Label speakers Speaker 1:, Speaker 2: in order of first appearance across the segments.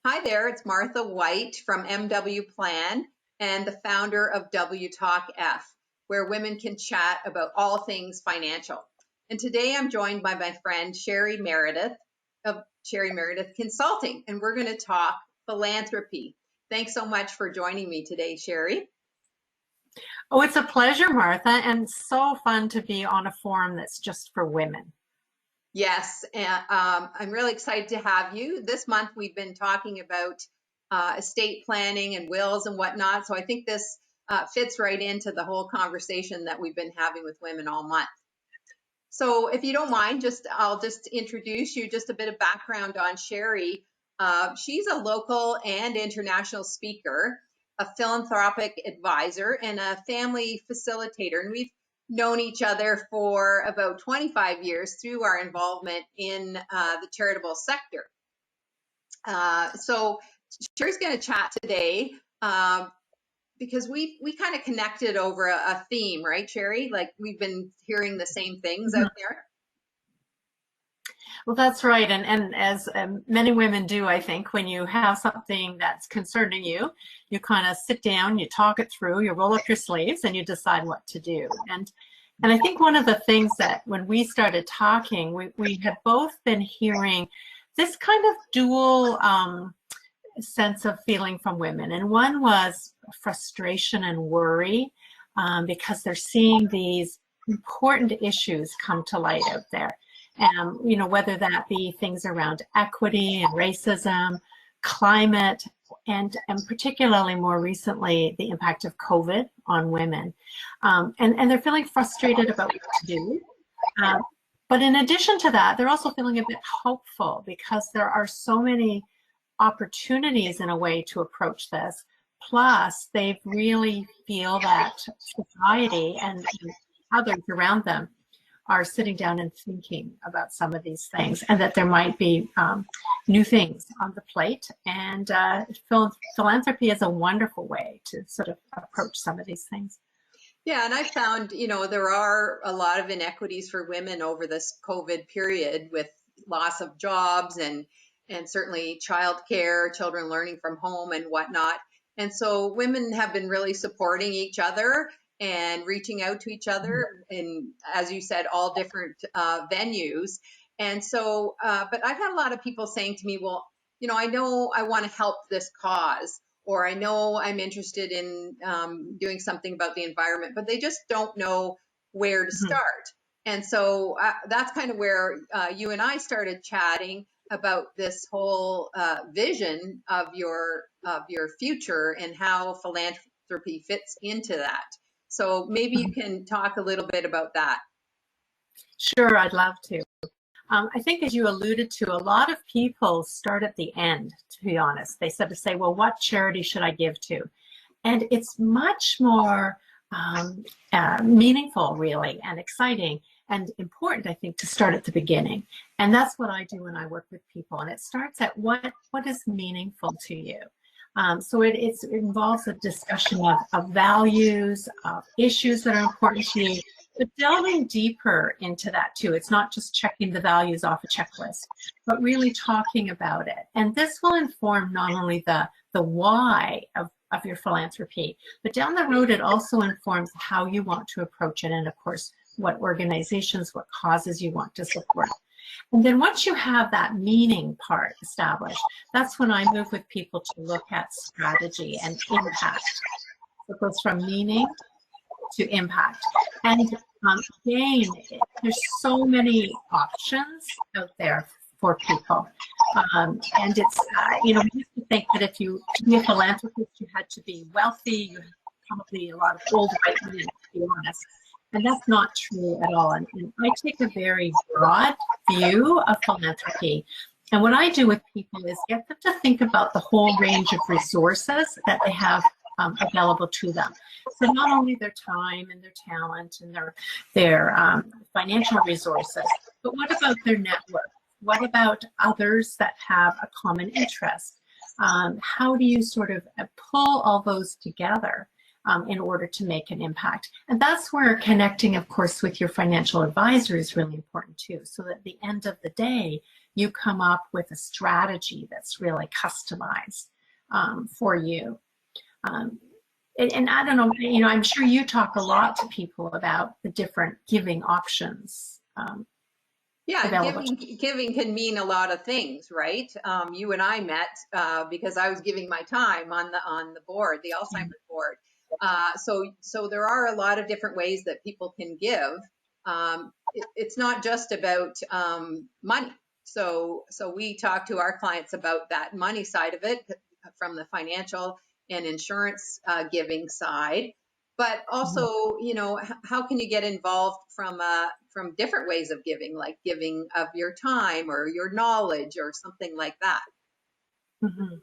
Speaker 1: Hi there, it's Martha White from MW Plan and the founder of W Talk F, where women can chat about all things financial. And today I'm joined by my friend Sheree Meredith of Sheree Meredith Consulting, and we're going to talk philanthropy. Thanks so much for joining me today, Sheree.
Speaker 2: Oh, it's a pleasure, Martha, and so fun to be on a forum that's just for women.
Speaker 1: Yes, and I'm really excited to have you. This month we've been talking about estate planning and wills and whatnot, so I think this fits right into the whole conversation that we've been having with women all month. So if you don't mind, I'll just introduce you, just a bit of background on Sheree. She's a local and international speaker, a philanthropic advisor, and a family facilitator. And we've known each other for about 25 years through our involvement in the charitable sector. So Sheree's going to chat today because we kind of connected over a theme, right, Sheree? Like we've been hearing the same things out there.
Speaker 2: Well, that's right. And as many women do, I think, when you have something that's concerning you, you kind of sit down, you talk it through, you roll up your sleeves, and you decide what to do. And I think one of the things that when we started talking, we had both been hearing this kind of dual sense of feeling from women. And one was frustration and worry because they're seeing these important issues come to light out there. You know, whether that be things around equity and racism, climate, and particularly more recently, the impact of COVID on women. And they're feeling frustrated about what to do. But in addition to that, they're also feeling a bit hopeful because there are so many opportunities in a way to approach this. Plus, they really feel that society and others around them are sitting down and thinking about some of these things, and that there might be new things on the plate. And philanthropy is a wonderful way to sort of approach some of these things.
Speaker 1: Yeah, and I found, you know, there are a lot of inequities for women over this COVID period with loss of jobs and certainly childcare, children learning from home and whatnot. And so women have been really supporting each other and reaching out to each other in, as you said, all different venues. And so, but I've had a lot of people saying to me, well, you know I want to help this cause, or I know I'm interested in doing something about the environment, but they just don't know where to start. And so that's kind of where you and I started chatting about this whole vision of your future and how philanthropy fits into that. So maybe you can talk a little bit about that.
Speaker 2: Sure, I'd love to. I think as you alluded to, a lot of people start at the end, to be honest. They sort of say, well, what charity should I give to? And it's much more meaningful, really, and exciting and important, I think, to start at the beginning. And that's what I do when I work with people. And it starts at what is meaningful to you. So it involves a discussion of values, of issues that are important to you, but delving deeper into that too. It's not just checking the values off a checklist, but really talking about it. And this will inform not only the why of your philanthropy, but down the road, it also informs how you want to approach it. And of course, what organizations, what causes you want to support. And then once you have that meaning part established, that's when I move with people to look at strategy and impact. It goes from meaning to impact. And again, there's so many options out there for people. And it's, you know, we used to think that if to be a philanthropist, you had to be wealthy, you had probably a lot of old white men, to be honest. And that's not true at all. And I take a very broad view of philanthropy. And what I do with people is get them to think about the whole range of resources that they have available to them. So not only their time and their talent and their financial resources, but what about their network? What about others that have a common interest? How do you sort of pull all those together in order to make an impact? And that's where connecting, of course, with your financial advisor is really important too. So that at the end of the day, you come up with a strategy that's really customized for you. And I don't know, you know, I'm sure you talk a lot to people about the different giving options.
Speaker 1: Yeah, giving can mean a lot of things, right? You and I met because I was giving my time on the board, the Alzheimer's board. So there are a lot of different ways that people can give. It's not just about money. So we talk to our clients about that money side of it, from the financial and insurance giving side. But also, you know, how can you get involved from different ways of giving, like giving of your time or your knowledge or something like that?
Speaker 2: Mm-hmm.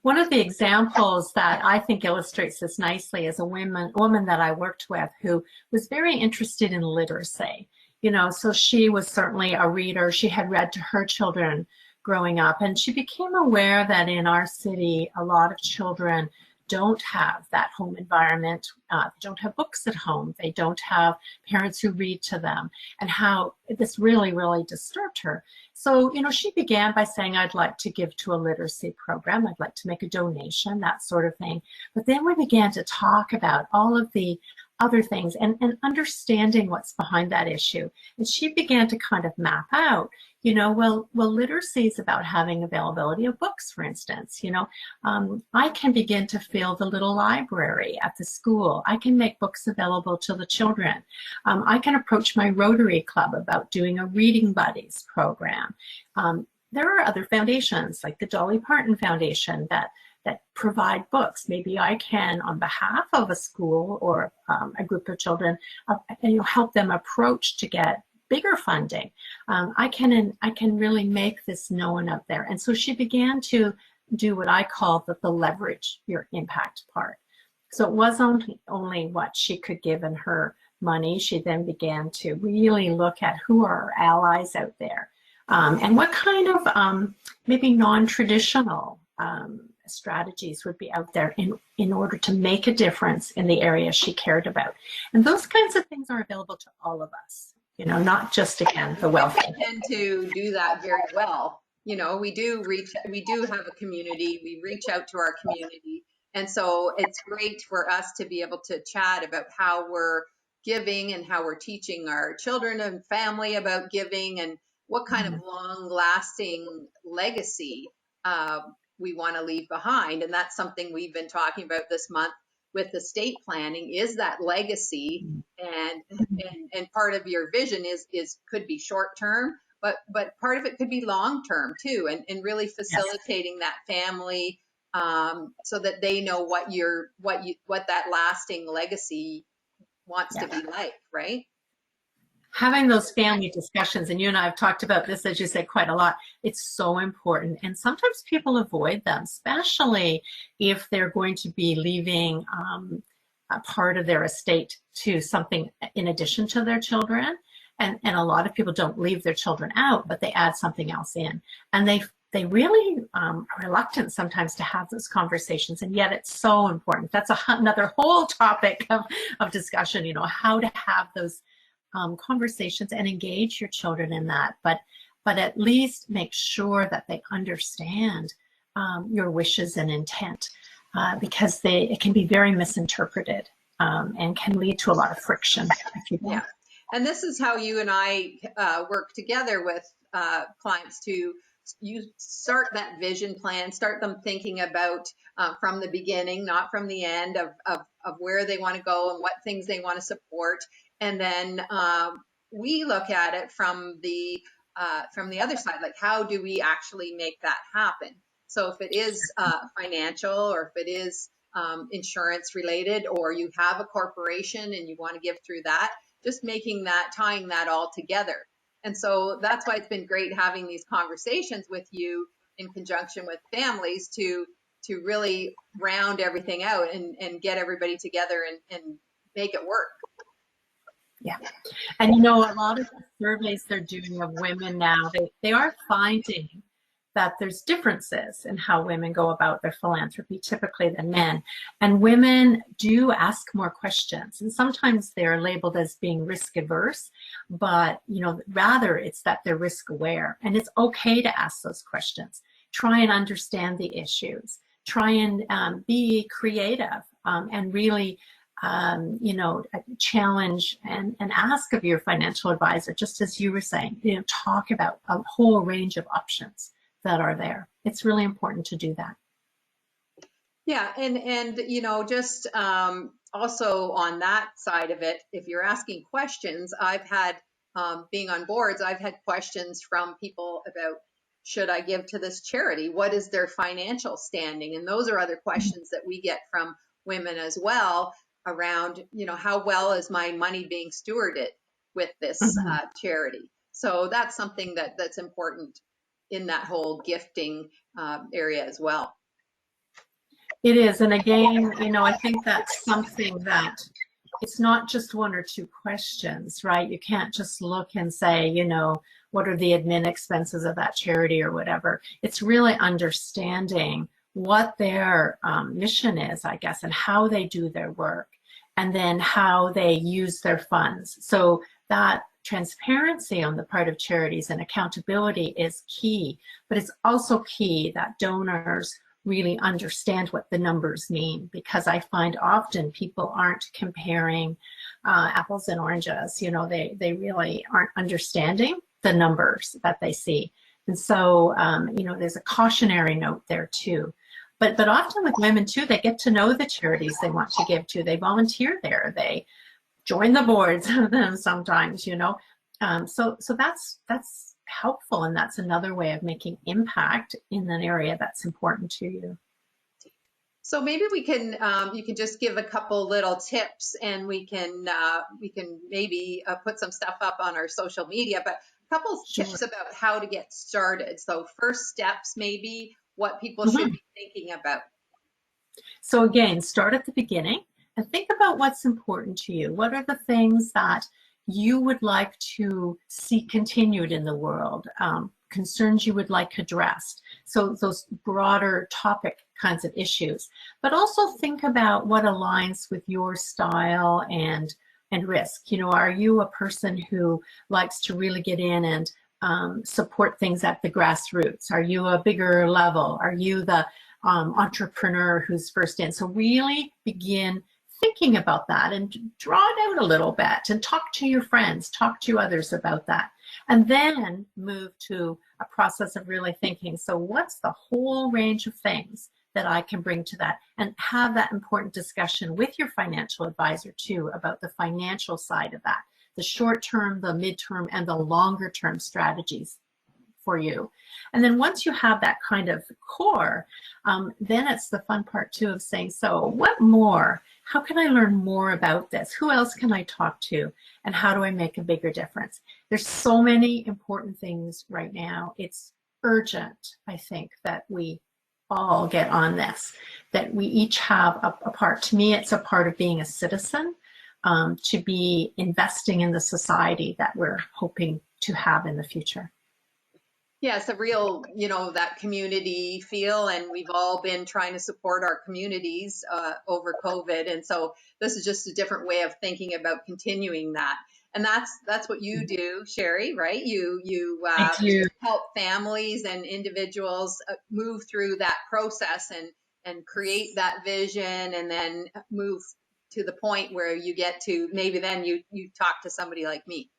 Speaker 2: One of the examples that I think illustrates this nicely is a woman that I worked with who was very interested in literacy. You know, so she was certainly a reader. She had read to her children growing up, and she became aware that in our city, a lot of children don't have that home environment. They don't have books at home. They don't have parents who read to them, and how this really, really disturbed her. So, you know, she began by saying, I'd like to give to a literacy program. I'd like to make a donation, that sort of thing. But then we began to talk about all of the other things and understanding what's behind that issue. And she began to kind of map out, you know, well, literacy is about having availability of books, for instance. You know, I can begin to fill the little library at the school. I can make books available to the children. I can approach my Rotary Club about doing a Reading Buddies program. There are other foundations like the Dolly Parton Foundation that provide books. Maybe I can, on behalf of a school or a group of children, you know, help them approach to get bigger funding. I can really make this known up there. And so she began to do what I call the leverage your impact part. So it wasn't only what she could give in her money. She then began to really look at who are our allies out there, and what kind of maybe non-traditional strategies would be out there in order to make a difference in the area she cared about. And those kinds of things are available to all of us, you know, not just, again, the wealthy.
Speaker 1: We tend to do that very well. You know, we do have a community, we reach out to our community. And so it's great for us to be able to chat about how we're giving and how we're teaching our children and family about giving, and what kind of long lasting legacy we want to leave behind. And that's something we've been talking about this month with estate planning, is that legacy. And part of your vision is could be short term, but part of it could be long term too, and really facilitating that family, so that they know what that lasting legacy wants to be like, right?
Speaker 2: Having those family discussions, and you and I have talked about this, as you said, quite a lot. It's so important. And sometimes people avoid them, especially if they're going to be leaving a part of their estate to something in addition to their children. And a lot of people don't leave their children out, but they add something else in. And they really are reluctant sometimes to have those conversations, and yet it's so important. That's another whole topic of discussion, you know, how to have those conversations and engage your children in that, but at least make sure that they understand your wishes and intent, because it can be very misinterpreted, and can lead to a lot of friction.
Speaker 1: Yeah, and this is how you and I work together with clients to start that vision plan, start them thinking about from the beginning, not from the end, of where they want to go and what things they want to support. And then we look at it from the other side, like how do we actually make that happen? So if it is financial, or if it is insurance related, or you have a corporation and you want to give through that, just tying that all together. And so that's why it's been great having these conversations with you in conjunction with families to really round everything out and get everybody together and make it work.
Speaker 2: Yeah. And you know, a lot of the surveys they're doing of women now, they are finding that there's differences in how women go about their philanthropy typically than men. And women do ask more questions. And sometimes they're labeled as being risk averse, but rather it's that they're risk aware. And it's okay to ask those questions. Try and understand the issues. Try and be creative and really challenge and ask of your financial advisor, just as you were saying, talk about a whole range of options that are there. It's really important to do that.
Speaker 1: Yeah, and just also on that side of it, if you're asking questions, I've had being on boards, I've had questions from people about, should I give to this charity? What is their financial standing? And those are other questions that we get from women as well around, how well is my money being stewarded with this charity? So that's something that's important in that whole gifting area as well.
Speaker 2: It is. And again, I think that's something that it's not just one or two questions, right? You can't just look and say, what are the admin expenses of that charity or whatever. It's really understanding what their mission is, I guess, and how they do their work, and then how they use their funds. So that transparency on the part of charities and accountability is key, but it's also key that donors really understand what the numbers mean, because I find often people aren't comparing apples and oranges. They really aren't understanding the numbers that they see. And so, there's a cautionary note there too. But often with women too, they get to know the charities they want to give to. They volunteer there. They join the boards of them sometimes, So that's helpful, and that's another way of making impact in an area that's important to you.
Speaker 1: So maybe we can you can just give a couple little tips, and we can maybe put some stuff up on our social media, but a couple tips about how to get started. So first steps, maybe what people should be thinking about.
Speaker 2: So again, start at the beginning and think about what's important to you. What are the things that you would like to see continued in the world, concerns you would like addressed? So those broader topic kinds of issues. But also think about what aligns with your style and risk. Are you a person who likes to really get in and support things at the grassroots? Are you a bigger level? Are you the entrepreneur who's first in? So really begin thinking about that and draw it out a little bit and talk to your friends, talk to others about that. And then move to a process of really thinking, so what's the whole range of things that I can bring to that? And have that important discussion with your financial advisor too about the financial side of that, the short term, the midterm, and the longer term strategies for you. And then once you have that kind of core, then it's the fun part too of saying, so what more? How can I learn more about this? Who else can I talk to? And how do I make a bigger difference? There's so many important things right now. It's urgent, I think, that we all get on this, that we each have a part. To me, it's a part of being a citizen, to be investing in the society that we're hoping to have in the future.
Speaker 1: Yeah, it's a real, that community feel, and we've all been trying to support our communities over COVID. And so this is just a different way of thinking about continuing that. And that's what you do, Sheree, right? You help families and individuals move through that process and create that vision, and then move to the point where you get to, maybe then you talk to somebody like me.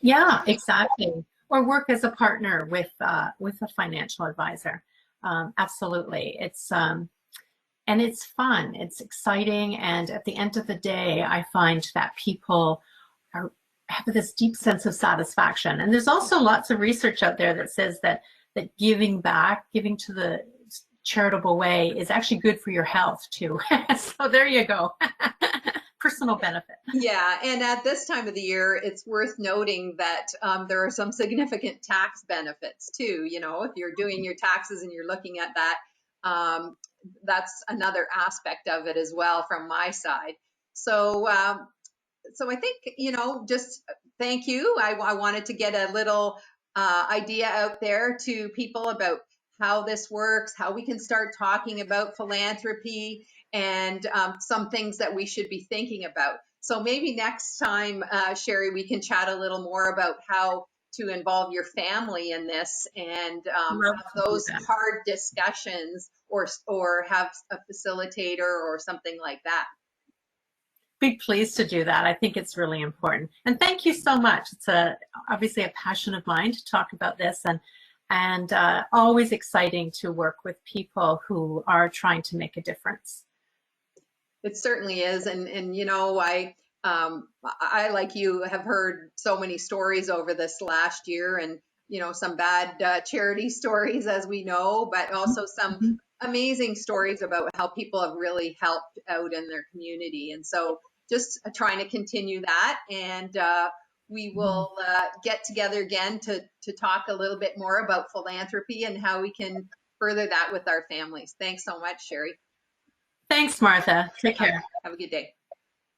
Speaker 2: Yeah, exactly. Or work as a partner with a financial advisor. Absolutely, it's and it's fun. It's exciting, and at the end of the day, I find that people have this deep sense of satisfaction. And there's also lots of research out there that says that giving back, giving to the charitable way, is actually good for your health too. So there you go. Personal benefit.
Speaker 1: Yeah, and at this time of the year, it's worth noting that there are some significant tax benefits too. If you're doing your taxes and you're looking at that, that's another aspect of it as well from my side. So I think, just thank you. I wanted to get a little idea out there to people about how this works, how we can start talking about philanthropy, and some things that we should be thinking about. So maybe next time, Sheree, we can chat a little more about how to involve your family in this, and
Speaker 2: Love
Speaker 1: have
Speaker 2: to do
Speaker 1: those
Speaker 2: that.
Speaker 1: hard discussions, or have a facilitator or something like that.
Speaker 2: Be pleased to do that. I think it's really important. And thank you so much. It's obviously a passion of mine to talk about this, and always exciting to work with people who are trying to make a difference.
Speaker 1: It certainly is, and you know, I like you have heard so many stories over this last year, and you know, some bad charity stories, as we know, but also some
Speaker 2: Mhm.
Speaker 1: amazing stories about how people have really helped out in their community. And so just trying to continue that, and we will get together again to talk a little bit more about philanthropy and how we can further that with our families. Thanks so much, Sheree.
Speaker 2: Thanks, Martha. Take care.
Speaker 1: Have a good day.